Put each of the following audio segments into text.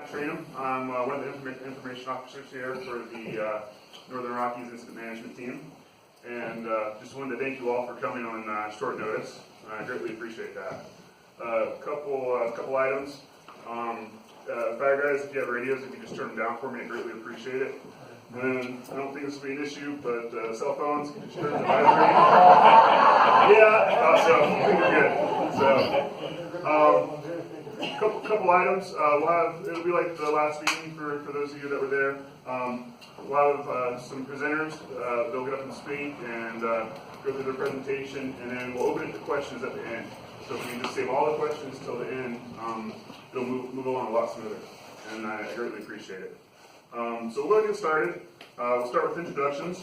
Matt Trainum. I'm one of the information officers here for the Northern Rockies Incident Management Team. And just wanted to thank you all for coming on short notice. I greatly appreciate that. Couple items. Fire guys, if you have radios, if you just turn them down for me, I greatly appreciate it. And I don't think this will be an issue, but cell phones, can you just turn them down? Yeah, so I think we're good. So, couple items. It'll be like the last meeting for those of you that were there. We'll have some presenters. They'll get up and speak and go through their presentation, and then we'll open it to questions at the end. So if we can just save all the questions till the end, it'll move along a lot smoother, and I greatly appreciate it. So we'll go ahead and get started. We'll start with introductions.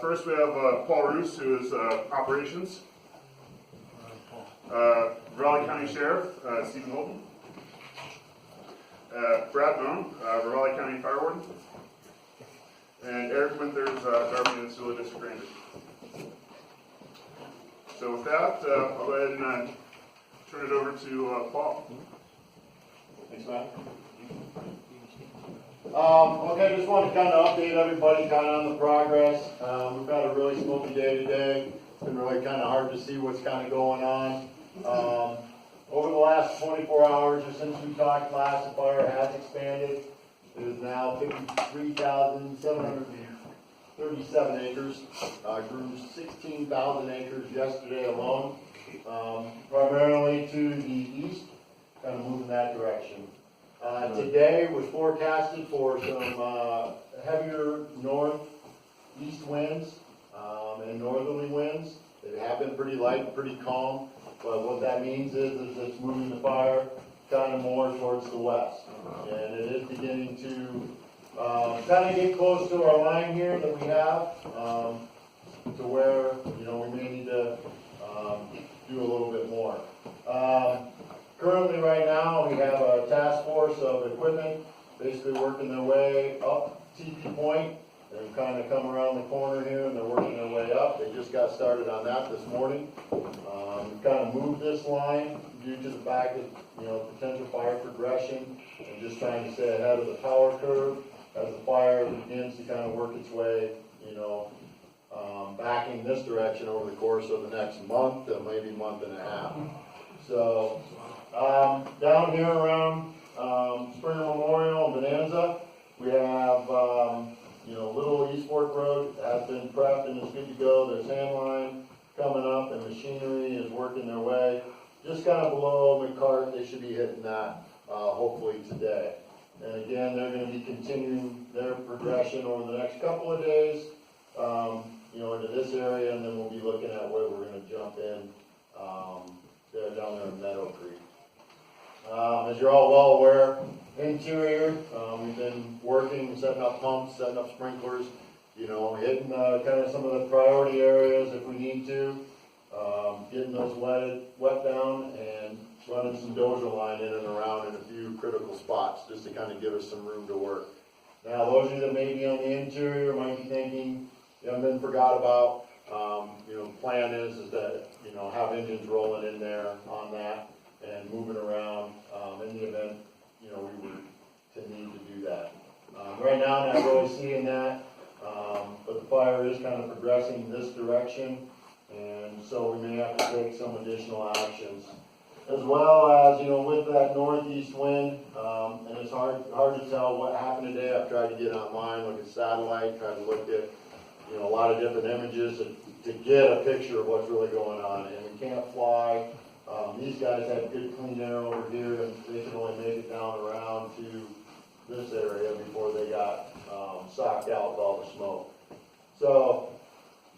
First we have Paul Roos, who is operations. Raleigh County Sheriff, Stephen Holton. Brad Bone, Raleigh County Fire Warden. And Eric Winters, Darby and Sula District Ranger. So with that, I'll go ahead and turn it over to Paul. Thanks, Matt. Okay, just want to kind of update everybody kind of on the progress. We've had a really smoky day today. It's been really kind of hard to see what's kind of going on. Over the last 24 hours or since we talked last, the fire has expanded. It is now 53,737 acres. Grew 16,000 acres yesterday alone. Primarily to the east, kind of moving that direction. Today was forecasted for some heavier northeast winds and northerly winds. They have been pretty light, pretty calm, but what that means is it's moving the fire kind of more towards the west. And it is beginning to kind of get close to our line here that we have, to where, we may need to do a little bit more. Currently, right now, we have a task force of equipment basically working their way up TP Point. They've kind of come around the corner here and they're working their way up. They just got started on that this morning. We've kind of moved this line due to the fact that, potential fire progression and just trying to stay ahead of the power curve as the fire begins to kind of work its way, back in this direction over the course of the next month to maybe month and a half. So, down here around Springer Memorial and Bonanza, we have Little East Fork Road has been prepped and is good to go. There's hand line coming up and machinery is working their way. Just kind of below McCart, they should be hitting that hopefully today. And again, they're going to be continuing their progression over the next couple of days, into this area, and then we'll be looking at where we're going to jump in down there in Meadow Creek. As you're all well aware, interior, we've been working, setting up pumps, setting up sprinklers, hitting kind of some of the priority areas if we need to, getting those wet down and running some dozer line in and around in a few critical spots just to kind of give us some room to work. Now, those of you that may be on the interior might be thinking, you haven't been forgot about. Plan is that, have engines rolling in there on that and moving around in the event, we were to need to do that. Right now, I'm not really seeing that, but the fire is kind of progressing in this direction, and so we may have to take some additional actions. As well as, with that northeast wind, and it's hard to tell what happened today. I've tried to get online, look at satellite, tried to look at, a lot of different images to get a picture of what's really going on, and we can't fly. These guys have good clean air over here, and they can only make it down around to this area before they got socked out with all the smoke. So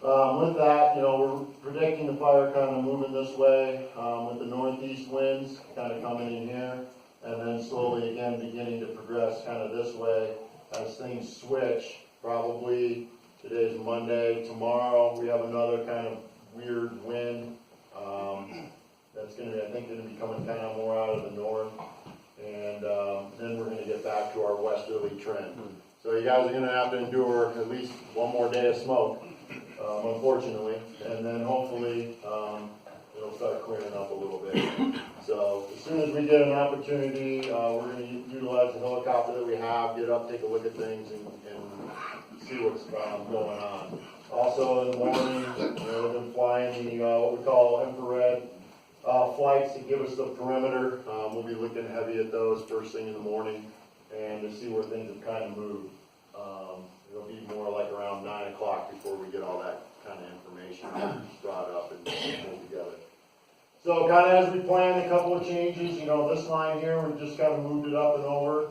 with that, we're predicting the fire kind of moving this way with the northeast winds kind of coming in here, and then slowly again beginning to progress kind of this way as things switch. Probably today's Monday, tomorrow we have another kind of weird wind. That's going to be, I think, going to be coming kind of more out of the north, and then we're going to get back to our westerly trend. So you guys are going to have to endure at least one more day of smoke, unfortunately, and then hopefully it'll start clearing up a little bit. So as soon as we get an opportunity, we're going to utilize the helicopter that we have, get up, take a look at things, and see what's going on. Also in the morning, we've been flying the what we call infrared flights to give us the perimeter. We'll be looking heavy at those first thing in the morning and to see where things have kind of moved. It'll be more like around 9 o'clock before we get all that kind of information brought up and pulled together. So kind of as we planned, a couple of changes. This line here, we've just kind of moved it up and over.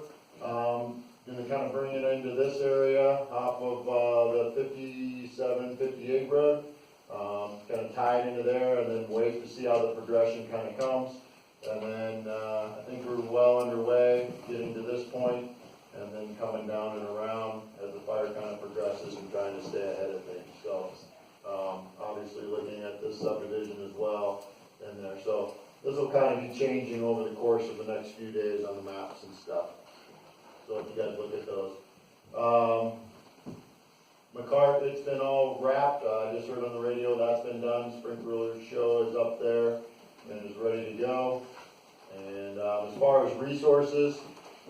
Going to kind of bring it into this area off of the 57, 58 road. Kind of tie it into there and then wait to see how the progression kind of comes. And then I think we're well underway getting to this point and then coming down and around as the fire kind of progresses and trying to stay ahead of things. So obviously looking at this subdivision as well in there. So this will kind of be changing over the course of the next few days on the maps and stuff. So if you guys look at those. McCart, it's been all wrapped. I just heard on the radio that's been done. Sprinkler show is up there and is ready to go. And as far as resources,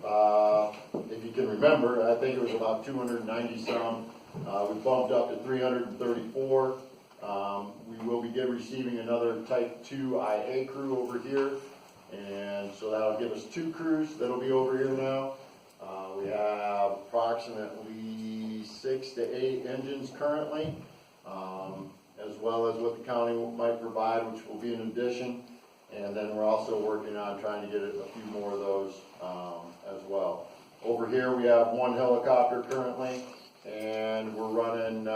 if you can remember, I think it was about 290 some. We bumped up to 334. We will be receiving another Type 2 IA crew over here. And so that'll give us 2 crews that'll be over here now. We have approximately 6 to 8 engines currently, as well as what the county might provide, which will be an addition. And then we're also working on trying to get a few more of those as well. Over here we have 1 helicopter currently, and we're running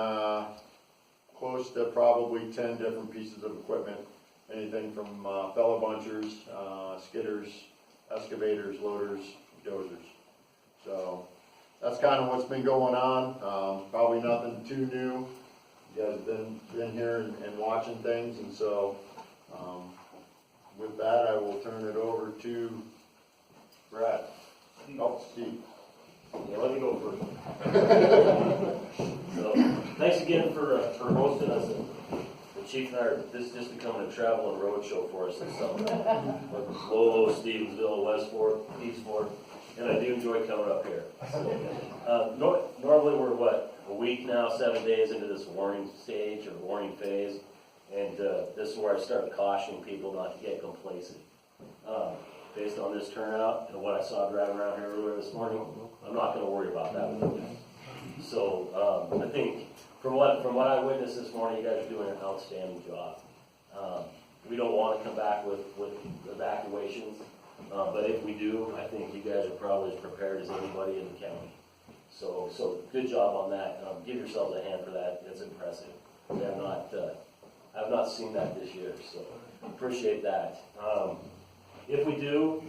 close to probably 10 different pieces of equipment. Anything from fellow bunchers, skidders, excavators, loaders, dozers. So that's kind of what's been going on. Probably nothing too new. You guys have been here and watching things, and so with that, I will turn it over to Brad. Oh, Steve. Yeah, let me go first. So, thanks again for hosting us. The chief and I are just becoming a travel and road show for us this summer. Lolo, Stevensville, West Fork, East Fork, and I do enjoy coming up here. So, normally we're a week now, 7 days into this warning stage or warning phase, and this is where I start cautioning people not to get complacent. Based on this turnout and what I saw driving around here earlier this morning, I'm not going to worry about that with you. So I think from what I witnessed this morning, you guys are doing an outstanding job. We don't want to come back with evacuations, but if we do, I think you guys are probably as prepared as anybody in the county. So good job on that. Give yourselves a hand for that. It's impressive. I've not seen that this year, so appreciate that. If we do,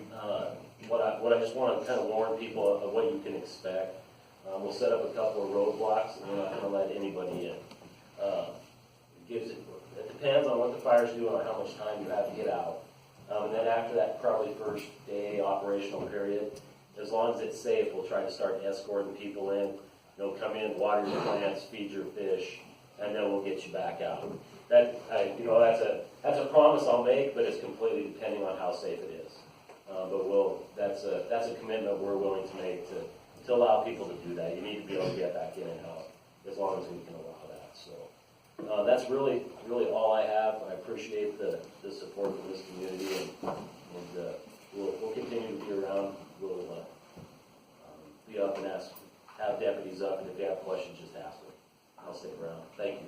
what I just want to kind of warn people of what you can expect. We'll set up a couple of roadblocks, and we're not going to let anybody in. It depends on what the fire's doing, on how much time you have to get out. And then after that, probably first day operational period, as long as it's safe, we'll try to start escorting people in. Come in, water your plants, feed your fish, and then we'll get you back out. That's a promise I'll make, but it's completely depending on how safe it is. But that's a commitment we're willing to make to allow people to do that. You need to be able to get back in and out as long as we can allow that. So that's really all I have. I appreciate the support from this community, and we'll continue to be around. We'll be up and have deputies up, and if you have questions, just ask them. I'll stick around. Thank you.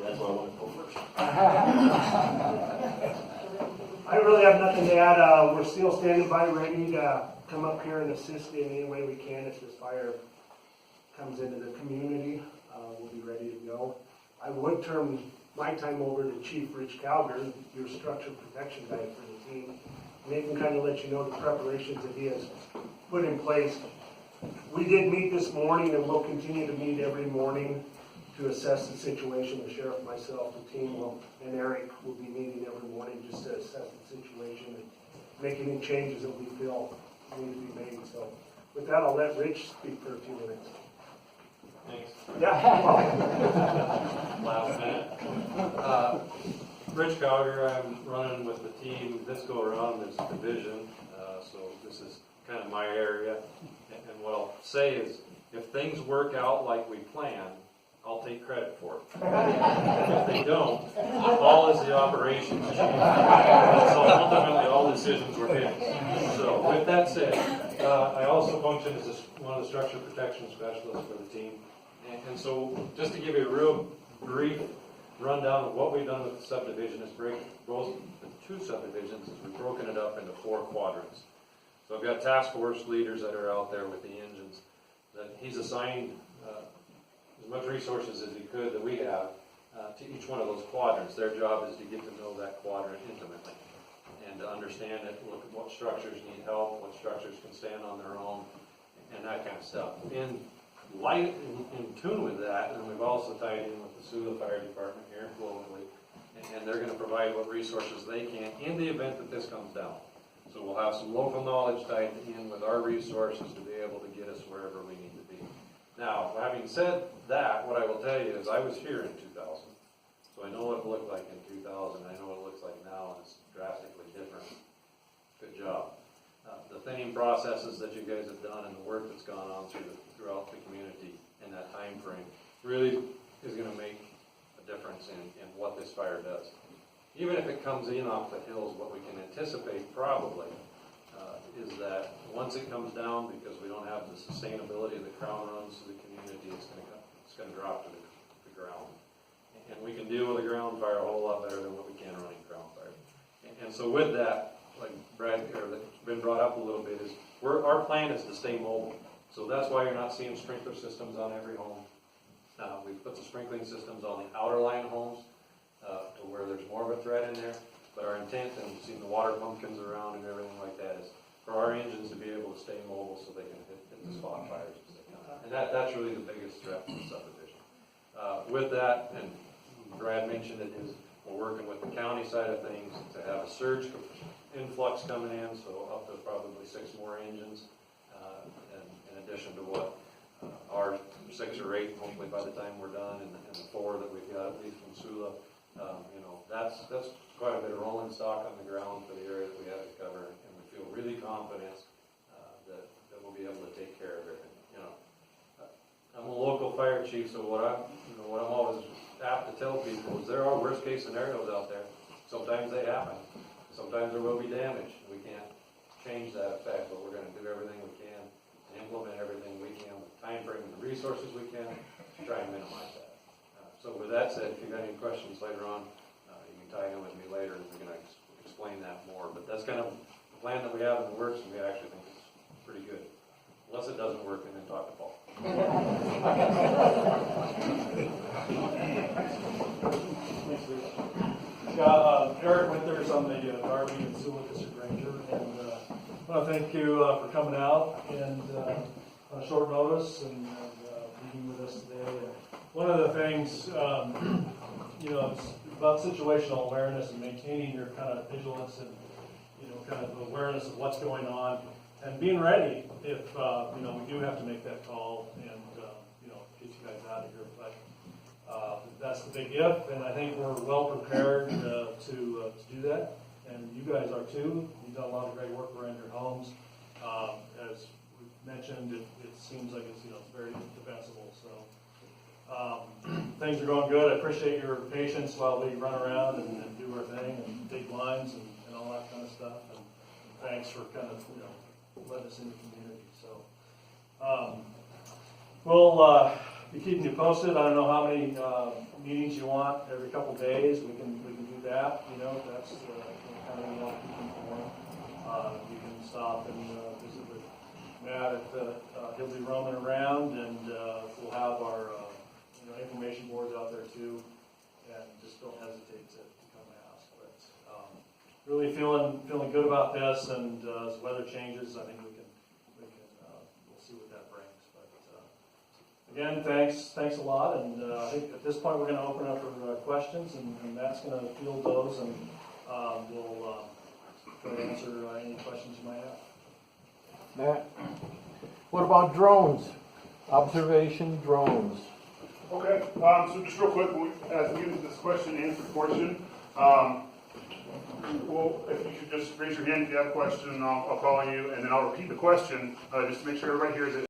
That's why I want to go first. I really have nothing to add. We're still standing by, ready to come up here and assist in any way we can if this fire comes into the community. We'll be ready to go. I would turn my time over to Chief Rich Calgren, your structure protection guy for the team. And they can kind of let you know the preparations that he has put in place. We did meet this morning, and we'll continue to meet every morning to assess the situation. The sheriff, myself, the team, and Eric will be meeting every morning just to assess the situation and make any changes that we feel need to be made. So with that, I'll let Rich speak for a few minutes. Thanks. Yeah. Last minute. Rich Cowger, I'm running with the team this go around as a division, so this is kind of my area. And what I'll say is, if things work out like we planned, I'll take credit for it. If they don't, Paul is the operations chief. So ultimately, all decisions were his. So with that said, I also function as one of the structure protection specialists for the team. And so just to give you a real brief rundown of what we've done with the subdivision is both the two subdivisions is we've broken it up into 4 quadrants. So I've got task force leaders that are out there with the engines that he's assigned as much resources as he could that we have to each one of those quadrants. Their job is to get to know that quadrant intimately and to understand it, look at what structures need help, what structures can stand on their own, and that kind of stuff. In tune with that, and we've also tied in with the Sula Fire Department here locally, and they're going to provide what resources they can in the event that this comes down. So we'll have some local knowledge tied in with our resources to be able to get us wherever we need to be. Now, having said that, what I will tell you is I was here in 2000, so I know what it looked like in 2000, I know what it looks like now, and it's drastically different. Good job. The thinning processes that you guys have done and the work that's gone on throughout the community in that time frame really is going to make a difference in what this fire does. Even if it comes in off the hills, what we can anticipate probably is that once it comes down, because we don't have the sustainability of the crown runs to the community, it's going to drop to the ground. And we can deal with a ground fire a whole lot better than what we can running ground fire. And so with that, like Brad, or that's been brought up a little bit, is our plan is to stay mobile. So that's why you're not seeing sprinkler systems on every home. We've put the sprinkling systems on the outer line homes to where there's more of a threat in there. But our intent, and we've seen the water pumpkins around and everything like that, is for our engines to be able to stay mobile so they can hit the spot fires as they come out. And that's really the biggest threat to the subdivision. With that, and Brad mentioned it, is we're working with the county side of things to have a surge influx coming in, so up to probably 6 more engines, and in addition to what our 6 or 8, hopefully by the time we're done, and the 4 that we've got at least from Sula. That's quite a bit of rolling stock on the ground for the area that we have to cover, and we feel really confident that we'll be able to take care of everything. I'm a local fire chief, so what I'm always apt to tell people is there are worst case scenarios out there. Sometimes they happen. Sometimes there will be damage. We can't change that effect, but we're going to do everything we can and implement everything we can with time frame and the resources we can to try and minimize that. So with that said, if you've got any questions later on, you can tie in with me later and we're going to explain that more. But that's kind of the plan that we have in the works, and we actually think it's pretty good. Unless it doesn't work, and then talk to Paul. Eric Winters, I'm the Darby and Sula District Ranger, and I want to thank you for coming out and on short notice and meeting with us today. And one of the things, it's about situational awareness and maintaining your kind of vigilance and kind of awareness of what's going on and being ready if we do have to make that call and get you guys out of here. But that's the big if, and I think we're well prepared to do that, and you guys are too. You've done a lot of great work around your homes. As we mentioned, it seems like it's very defensible. So things are going good. I appreciate your patience while we run around and do our thing and dig lines and all that kind of stuff. And thanks for kind of letting us in the community. So we'll be keeping you posted. I don't know how many meetings you want every couple of days. We can do that. That's kind of want to keep informed. You can stop and visit with Matt he'll be roaming around, and we'll have our information boards out there too. And just don't hesitate to come ask. But really feeling good about this, and as weather changes, I think we'll see what that brings. Again, thanks a lot, and I think at this point we're going to open up for questions, and Matt's going to field those, and we'll try to answer any questions you might have. Matt, what about drones? Observation drones. Okay, so just real quick, as we get into this question and answer portion, Well, if you could just raise your hand if you have a question, and I'll call you, and then I'll repeat the question, just to make sure everybody hears it.